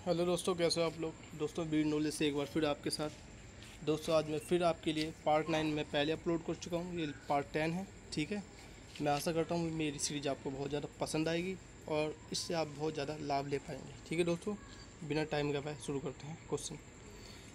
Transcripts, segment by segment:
Hello दोस्तों, कैसे हो आप लोग। दोस्तों बीड नॉलेज से एक बार फिर आपके साथ। दोस्तों आज मैं फिर आपके लिए पार्ट 9 में पहले अपलोड कर चुका हूँ, ये पार्ट 10 है। ठीक है, मैं आशा करता हूँ मेरी सीरीज आपको बहुत ज़्यादा पसंद आएगी और इससे आप बहुत ज़्यादा लाभ ले पाएंगे। ठीक है दोस्तों, बिना टाइम गवाए शुरू करते हैं।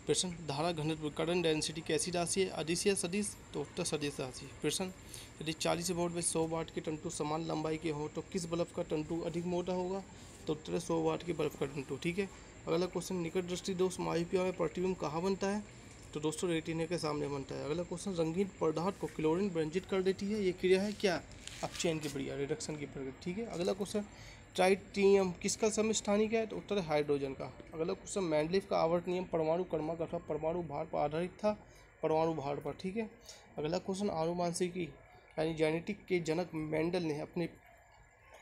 प्रश्न धारा घनत्व करंट डेंसिटी कैसी राशि है। अदिश या सदिश, तो उत्तर सदिश राशि। प्रश्न यदि 40 वोल्ट में 100 वाट के टंटू समान लंबाई के हो तो किस बल्ब का टंटू अधिक मोटा होगा, तो उत्तर है 100 वाट के बल्ब का टंटू। ठीक है, अगला क्वेश्चन निकट दृष्टि दोष मायोपिया में प्रतिबिंब कहाँ बनता है, तो दोस्तों रेटिना के सामने बनता है। अगला क्वेश्चन रंगीन पदार्थ को क्लोरीन व्यंजित कर देती है, ये क्रिया है क्या, अपचयन की प्रक्रिया, रिडक्शन की प्रक्रिया। ठीक है, अगला क्वेश्चन ट्राइटियम किसका समस्थानिक है, तो उत्तर है हाइड्रोजन का। अगला क्वेश्चन मैंडलीफ का आवर्त नियम परमाणु क्रमांक अथवा परमाणु भार पर आधारित था, परमाणु भार पर। ठीक है, अगला क्वेश्चन आनुवांशिकी यानी जेनेटिक के जनक मेंडल ने अपने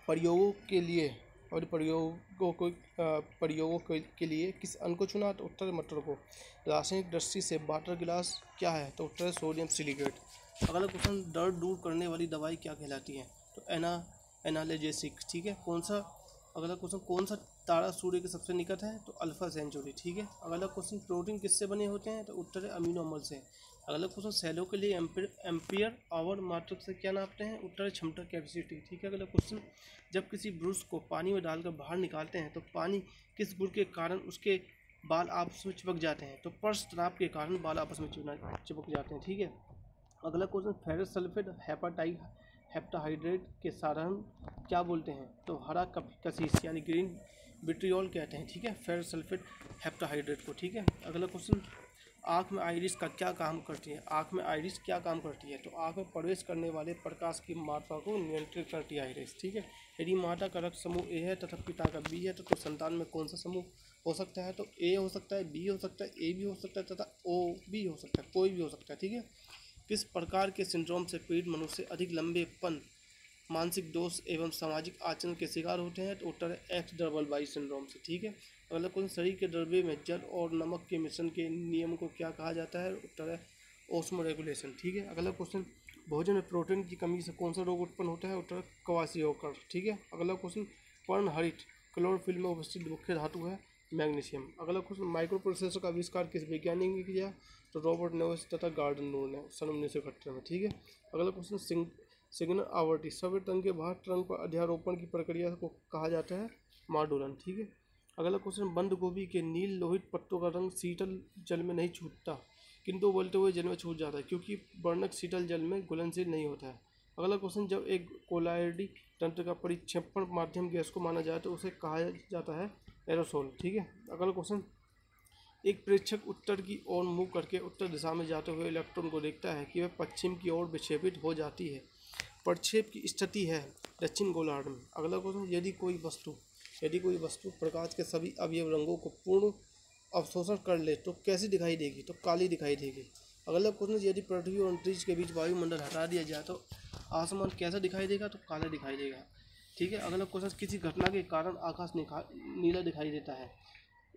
प्रयोगों के लिए और प्रयोगों के लिए किस अन्न को चुना, तो उत्तर मटर को। रासायनिक दृष्टि से वाटर गिलास क्या है, तो उत्तर है सोडियम सिलिकेट। अगला क्वेश्चन दर्द दूर करने वाली दवाई क्या कहलाती है, तो एनाल्जेसिक। ठीक है, अगला क्वेश्चन कौन सा तारा सूर्य के सबसे निकट है, तो अल्फा सेंचुरी। ठीक है, अगला क्वेश्चन प्रोटीन किससे बने होते हैं, तो उत्तर है अमीनो अम्ल से। अगला क्वेश्चन सेलों के लिए एम्पियर आवर मात्रक से क्या नापते हैं, उत्तर है क्षमता कैपेसिटी। ठीक है, अगला क्वेश्चन जब किसी ब्रश को पानी में डालकर बाहर निकालते हैं तो पानी किस गुण के कारण उसके बाल आपस में चिपक जाते हैं, तो पर्स तनाव के कारण बाल आपस में चिपक जाते हैं। ठीक है, अगला क्वेश्चन फेरस सल्फेट हेप्टाहाइड्रेट के साधारण क्या बोलते हैं, तो हरा कसीस यानी ग्रीन विट्रियोल कहते हैं। ठीक है, फेरस सल्फेट हेप्टाहाइड्रेट को। ठीक है, अगला क्वेश्चन आँख में आइरिस का क्या काम करती है, आँख में आइरिस क्या काम करती है, तो आँख में प्रवेश करने वाले प्रकाश की मात्रा को नियंत्रित करती है आइरिस। ठीक है, यदि माता का रक्त समूह ए है तथा पिता का बी है तो संतान में कौन सा समूह हो सकता है, तो ए हो सकता है, बी हो सकता है, ए भी हो सकता है तथा ओ भी हो सकता है, कोई भी हो सकता है। ठीक है, किस प्रकार के सिंड्रोम से पीड़ित मनुष्य अधिक लंबेपन मानसिक दोष एवं सामाजिक आचरण के शिकार होते हैं, तो उत्तर है एक्स डबल वाई सिंड्रोम से। ठीक है, अगला क्वेश्चन शरीर के द्रव्य में जल और नमक के मिश्रण के नियम को क्या कहा जाता है, उत्तर है ओस्मो रेगुलेशन। ठीक है, अगला क्वेश्चन भोजन में प्रोटीन की कमी से कौन सा रोग उत्पन्न होता है, उत्तर है क्वासियोकर। ठीक है, अगला क्वेश्चन पर्णहरित क्लोरोफिल में उपस्थित मुख्य धातु है मैग्नीशियम। अगला क्वेश्चन माइक्रो प्रोसेसर का आविष्कार किस वैज्ञानिक ने किया, तो रॉबर्ट नोयस तथा गार्डन नूर ने सन 1971 में। ठीक है, अगला क्वेश्चन सिग्नल आवर्ती सभी टंग के बाहर ट्रंक पर अध्यारोपण की प्रक्रिया को कहा जाता है माडुलन। ठीक है, अगला क्वेश्चन बंद गोभी के नील लोहित पत्तों का रंग शीतल जल में नहीं छूटता किंतु उबलते हुए जल में छूट जाता है क्योंकि वर्णक शीतल जल में घुलनशील नहीं होता है। अगला क्वेश्चन जब एक कोलायडी तंत्र का परिक्षेपण माध्यम गैस को माना जाए तो उसे कहा जाता है एरोसोल। ठीक है, अगला क्वेश्चन एक प्रेक्षक उत्तर की ओर मुँह करके उत्तर दिशा में जाते हुए इलेक्ट्रॉन को देखता है कि वह पश्चिम की ओर विक्षेपित हो जाती है, प्रक्षेप की स्थिति है दक्षिण गोलार्ध में। अगला क्वेश्चन यदि कोई वस्तु प्रकाश के सभी अवयव रंगों को पूर्ण अवशोषण कर ले तो कैसी दिखाई देगी, तो काली दिखाई देगी। अगला क्वेश्चन यदि पृथ्वी और अंतरिक्ष के बीच वायुमंडल हटा दिया जाए तो आसमान कैसा दिखाई देगा, तो काला दिखाई देगा। ठीक है, अगला क्वेश्चन किसी घटना के कारण आकाश नीला दिखाई देता है,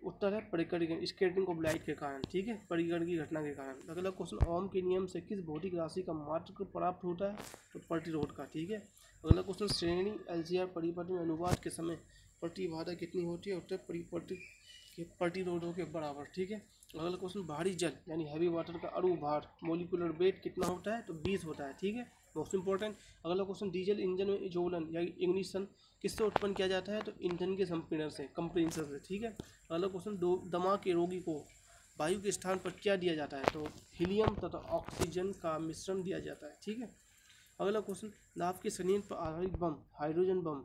उत्तर है परिकर्ण स्केटिंग ऑफ लाइट के कारण। ठीक है, परिकर्ण की घटना के कारण। अगला क्वेश्चन ओम के नियम से किस भौतिक राशि का मात्रक प्राप्त होता है, तो प्रतिरोध का। ठीक है, अगला क्वेश्चन श्रेणी एलसीआर परिपथ में अनुवाद के समय प्रतिबाधा कितनी होती है, उत्तर परिपथ के प्रतिरोधों के बराबर। ठीक है, अगला क्वेश्चन भारी जल यानी हैवी वाटर का अणु भार मोलिकुलर वेट कितना होता है, तो 20 होता है। ठीक है, मोस्ट इंपॉर्टेंट। अगला क्वेश्चन डीजल इंजन में ज्वलन या इग्निशन किससे उत्पन्न किया जाता है, तो ईंधन के संपीड़न से, कंप्रेसर से। ठीक है, अगला क्वेश्चन दमा के रोगी को वायु के स्थान पर क्या दिया जाता है, तो हीलियम तथा ऑक्सीजन का मिश्रण दिया जाता है। ठीक है, अगला क्वेश्चन लाभ के संयंत्र पर आधारित बम हाइड्रोजन बम।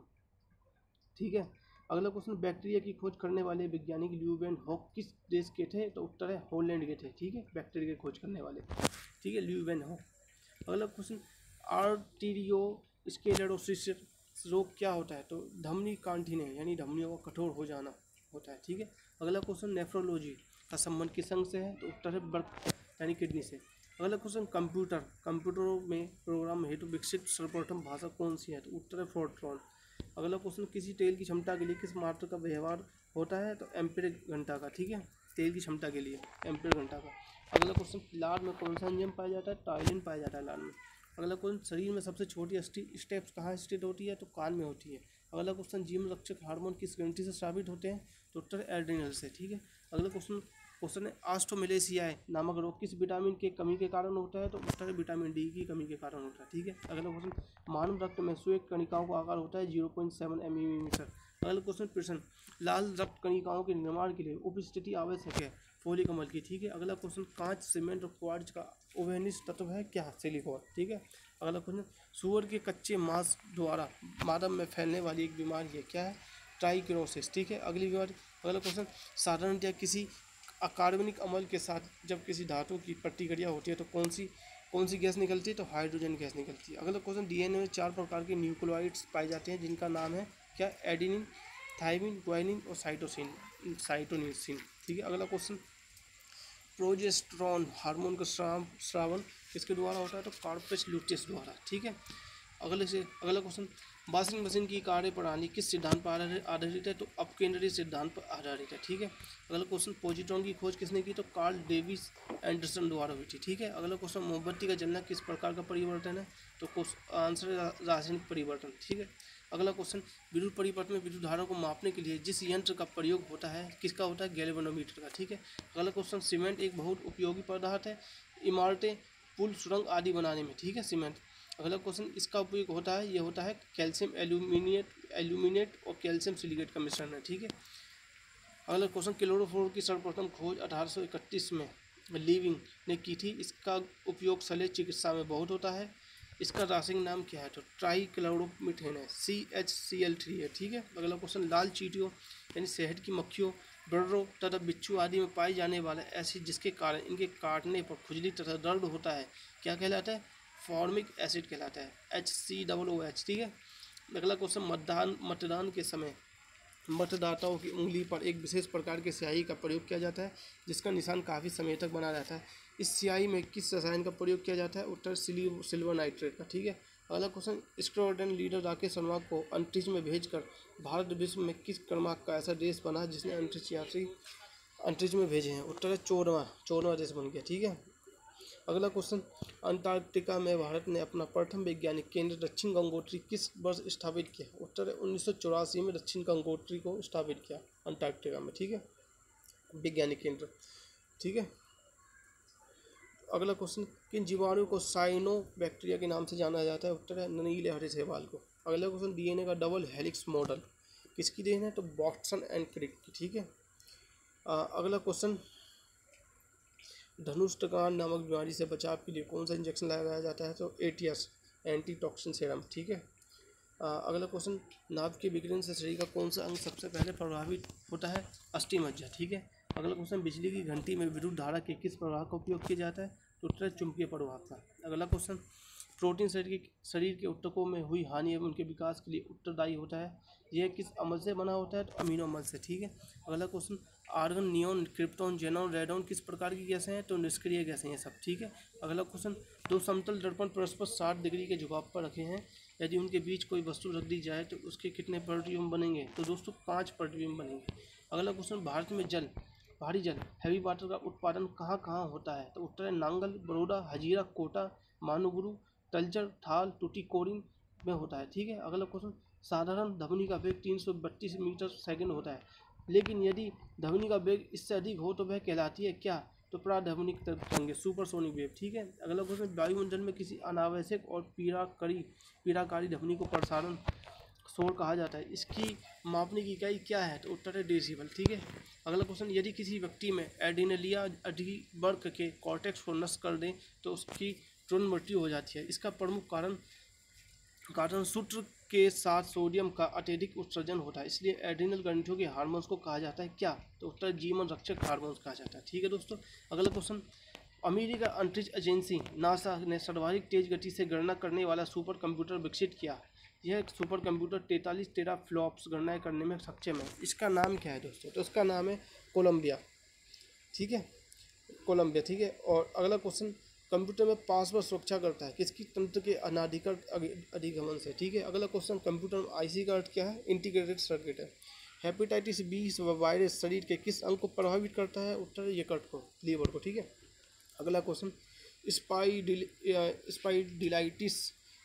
ठीक है, अगला क्वेश्चन बैक्टीरिया की खोज करने वाले वैज्ञानिक ल्यूवेन हॉक किस देश के थे, तो उत्तर है हॉलैंड के थे। ठीक है, बैक्टीरिया की खोज करने वाले। ठीक है, ल्यूवेन हॉक। अगला क्वेश्चन आर्टीरियोस्क्लेरोसिस रोग क्या होता है, तो धमनी कांठिन्य यानी धमनियों का कठोर हो जाना होता है। ठीक है, अगला क्वेश्चन नेफ्रोलॉजी का संबंध किस अंग से है, तो उत्तर है बर्क यानी किडनी से। अगला क्वेश्चन कंप्यूटरों में प्रोग्राम हेतु विकसित सर्वप्रथम भाषा कौन सी है, तो उत्तर है फोर्ट्रॉन। अगला क्वेश्चन किसी तेल की क्षमता के लिए किस मात्रा का व्यवहार होता है, तो एम्पीयर घंटा का। ठीक है, तेल की क्षमता के लिए एम्पीयर घंटा का। अगला क्वेश्चन लार में कौन सा एंजाइम पाया जाता है, टाइलिन पाया जाता है लार में। अगला क्वेश्चन शरीर में सबसे छोटी स्टेप्स कहाँ स्थित होती है, तो कान में होती है। अगला क्वेश्चन, जीवन रक्षक हार्मोन किस ग्रंथि से स्रावित होते हैं? तो उत्तर एड्रिनल से। ठीक है। अगला क्वेश्चन है, ऑस्ट्रोमेलेशियाई नामक रोग किस विटामिन के कमी के कारण होता है? तो उत्तर विटामिन डी की कमी के कारण होता है। ठीक है। अगला क्वेश्चन, मानव रक्त में श्वेत कणिकाओं का आकार होता है 0.7 मिलीमीटर। अगला क्वेश्चन, प्रश्न, लाल रक्त कणिकाओं के निर्माण के लिए उपस्थिति आवश्यक है? फोलिक अम्ल की। ठीक है। अगला क्वेश्चन, कांच, सीमेंट और क्वार्ट्ज का उभयनिष्ठ तत्व है क्या? सिलिकॉन। ठीक है। अगला क्वेश्चन, सूअर के कच्चे मांस द्वारा मानव में फैलने वाली एक बीमारी है, क्या है? ट्राइकोनोसिस। ठीक है। अगली बीमारी। अगला क्वेश्चन, साधारणतया किसी अकार्बनिक अम्ल के साथ जब किसी धातु की प्रतिक्रिया होती है तो कौन सी गैस निकलती है? तो हाइड्रोजन गैस निकलती है। अगला क्वेश्चन, डीएनए में 4 प्रकार के न्यूक्लियोइड्स पाए जाते हैं जिनका नाम है क्या? एडेनिन, थाइमिन, ग्वानिन और साइटोसिन। ठीक है। अगला क्वेश्चन, प्रोजेस्टेरॉन हार्मोन का स्रावन किसके द्वारा होता है? तो कार्पस ल्यूटियस द्वारा। ठीक है। अगला क्वेश्चन, वॉशिंग मशीन की कार्य प्रणाली किस सिद्धांत पर आधारित है? तो अपकेंद्रीय सिद्धांत पर आधारित है। ठीक है। अगला क्वेश्चन, पॉजिट्रॉन की खोज किसने की? तो कार्ल डेविस एंडरसन द्वारा हुई थी। ठीक है। अगला क्वेश्चन, मोमबत्ती का जलना किस प्रकार का परिवर्तन है? तो आंसर रासायनिक परिवर्तन। ठीक है। अगला क्वेश्चन, विद्युत परिपथ में विद्युत धारा को मापने के लिए जिस यंत्र का प्रयोग होता है किसका होता है? गैल्वेनोमीटर का। ठीक है। अगला क्वेश्चन, सीमेंट एक बहुत उपयोगी पदार्थ है इमारतें, पुल, सुरंग आदि बनाने में। ठीक है, सीमेंट। अगला क्वेश्चन, इसका उपयोग होता है, ये होता है कैल्शियम एल्यूमिनेट और कैल्शियम सिलिकेट का मिश्रण है। ठीक है। अगला क्वेश्चन, क्लोरोफ्लोर की सर्वप्रथम खोज 1831 में लीविंग ने की थी। इसका उपयोग शल्य चिकित्सा में बहुत होता है। इसका रासायनिक नाम क्या है? तो ट्राइक्लोरोमीथेन है, CHCl3 है। ठीक है। अगला क्वेश्चन, लाल चींटियों यानी शहद की मक्खियों, बर्रों तथा बिच्छू आदि में पाए जाने वाला एसिड जिसके कारण इनके काटने पर खुजली तथा दर्द होता है क्या कहलाता है? फॉर्मिक एसिड कहलाता है, HCOOH। ठीक है। अगला क्वेश्चन, मतदान के समय मतदाताओं की उंगली पर एक विशेष प्रकार के स्याही का प्रयोग किया जाता है जिसका निशान काफ़ी समय तक बना रहता है। इस स्याही में किस रसायन का प्रयोग किया जाता है? उत्तर सिल्वर नाइट्रेट का। ठीक है। अगला question, squadron leader Rakesh Sharma को अंतरिक्ष में भेजकर भारत विश्व में किस क्रमांक का ऐसा देश बना जिसने अंतरिक्ष में भेजे हैं? उत्तर है 14वां देश बन गया। ठीक है। अगला क्वेश्चन, अंटार्कटिका में भारत ने अपना प्रथम वैज्ञानिक केंद्र दक्षिण गंगोत्री किस वर्ष स्थापित किया? उत्तर है 1984 में दक्षिण गंगोत्री को स्थापित किया अंटार्कटिका में। ठीक है, वैज्ञानिक केंद्र। ठीक है। अगला क्वेश्चन, किन जीवाणु को साइनो बैक्टीरिया के नाम से जाना जाता है? उत्तर है नीले हरे शैवाल को। अगला क्वेश्चन, डीएनए का डबल हेलिक्स मॉडल किसकी देन है? तो वाटसन एंड क्रिक की। ठीक है। अगला क्वेश्चन, धनुष्टकान नामक बीमारी से बचाव के लिए कौन सा इंजेक्शन लगाया जाता है? तो ATS, एंटी टॉक्सिन सीरम। ठीक है। अगला क्वेश्चन, नाभ के विकिरण से शरीर का कौन सा अंग सबसे पहले प्रभावित होता है? अस्थिमज्जा। ठीक है। अगला क्वेश्चन, बिजली की घंटी में विद्युत धारा के किस प्रवाह का उपयोग किया जाता है? तो उत्तर चुंबकीय प्रवाह का। अगला क्वेश्चन, प्रोटीन शरीर के ऊतकों में हुई हानि एवं उनके विकास के लिए उत्तरदायी होता है, यह किस अम्ल से बना होता है? तो अमीनो अम्ल से। ठीक है। अगला question, argon, neon, krypton, xenon, radon किस प्रकार की गैसें हैं? तो निष्क्रिय गैसें हैं सब। ठीक है। अगला क्वेश्चन, दो समतल दर्पण परस्पर 60 डिग्री के झुकाव पर रखे हैं, यदि उनके बीच कोई वस्तु रख दी जाए तो उसके कितने प्रतिबिंब बनेंगे? तो दोस्तों 5 प्रतिबिंब बनेंगे। अगला क्वेश्चन, भारत में भारी जल हैवी वाटर का उत्पादन कहाँ कहाँ होता है? तो उत्तर है नांगल, बड़ौदा, हजीरा, कोटा, मानूगुरु, तलचर, थाल, टूटीकोरिन में होता है। ठीक है। अगला क्वेश्चन, साधारण ध्वनि का वेग 332 मीटर सेकंड होता है, लेकिन यदि ध्वनि का वेग इससे अधिक हो तो वह कहलाती है क्या? तो प्राध्वनिक तरंगें, सुपरसोनिक वेव। ठीक है। अगला क्वेश्चन, वायुमंडल में किसी अनावश्यक और पीड़ाकारी ध्वनि को प्रसारण शोर कहा जाता है, इसकी मापने की इकाई क्या है? तो उत्तर है डेसिबल। ठीक है। अगला क्वेश्चन, यदि किसी व्यक्ति में एड्रेनलिया अधिवर्ग के कॉर्टेक्स को नष्ट कर दें तो उसकी तुरंत मृत्यु हो जाती है, इसका प्रमुख कारण सूत्र के साथ सोडियम का अत्यधिक उत्सर्जन होता है, इसलिए एड्रिनल ग्रंथियों के हार्मोन्स को कहा जाता है क्या? तो उत्तर जीवन रक्षक हार्मोन्स कहा जाता है। ठीक है दोस्तों। अगला क्वेश्चन, अमेरिका अंतरिक्ष एजेंसी नासा ने सर्वाधिक तेज गति से गणना करने वाला सुपर कंप्यूटर विकसित किया। यह सुपर कंप्यूटर 43 टेराफ्लॉप्स गणनाएं करने में सक्षम है, इसका नाम क्या है दोस्तों? तो इसका नाम है कोलंबिया। ठीक है, कोलंबिया। ठीक है। और अगला क्वेश्चन, कंप्यूटर में पासवर्ड सुरक्षा करता है किसकी? तंत्र के अनाधिकृत अधिगमन से। ठीक है। अगला क्वेश्चन, कंप्यूटर में IC का अर्थ क्या है? इंटीग्रेटेड सर्किट है। हेपेटाइटिस B वायरस शरीर के किस अंग को प्रभावित करता है? उत्तर यकृत को, लीवर को। ठीक है। अगला क्वेश्चन, स्पाइडिलाइटिस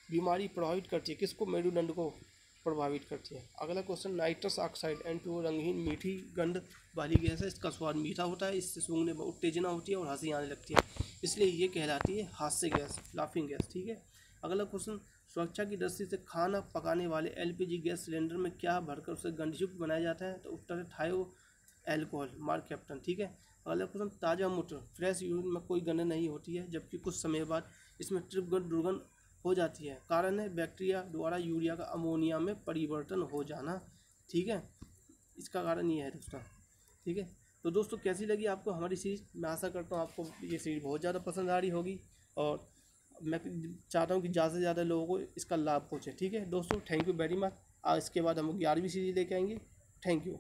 बीमारी प्रभावित करती है किसको? मेरुदंड को। प्रभावित करती है। अगला क्वेश्चन, नाइट्रस ऑक्साइड N2O रंगहीन मीठी गंध वाली गैस है। इसका स्वाद मीठा होता है, इससे सूंघने में उत्तेजना होती है और हंसी आने लगती है, इसलिए ये कहलाती है हास्य गैस, लाफिंग गैस। ठीक है। अगला क्वेश्चन, सुरक्षा की दृष्टि से खाना पकाने वाले एलपीजी गैस सिलेंडर में क्या भरकर उसे गंधयुक्त बनाया जाता है? तो उत्तर है थायो एल्कोहल, मार्क कैप्टन। ठीक है। अगला क्वेश्चन, ताज़ा मूत्र फ्रेश यूरिन में कोई गंध नहीं होती है, जबकि कुछ समय बाद इसमें तीव्र दुर्गंध हो जाती है। कारण है बैक्टीरिया द्वारा यूरिया का अमोनिया में परिवर्तन हो जाना। ठीक है, इसका कारण ये है दोस्तों। ठीक है, तो दोस्तों कैसी लगी आपको हमारी सीरीज? मैं आशा करता हूँ आपको ये सीरीज बहुत ज़्यादा पसंद आ रही होगी, और मैं चाहता हूँ कि ज़्यादा से ज़्यादा लोगों को इसका लाभ पहुँचे। ठीक है दोस्तों, थैंक यू वेरी मच। इसके बाद हम 11वीं सीरीज लेके आएंगे। Thank you.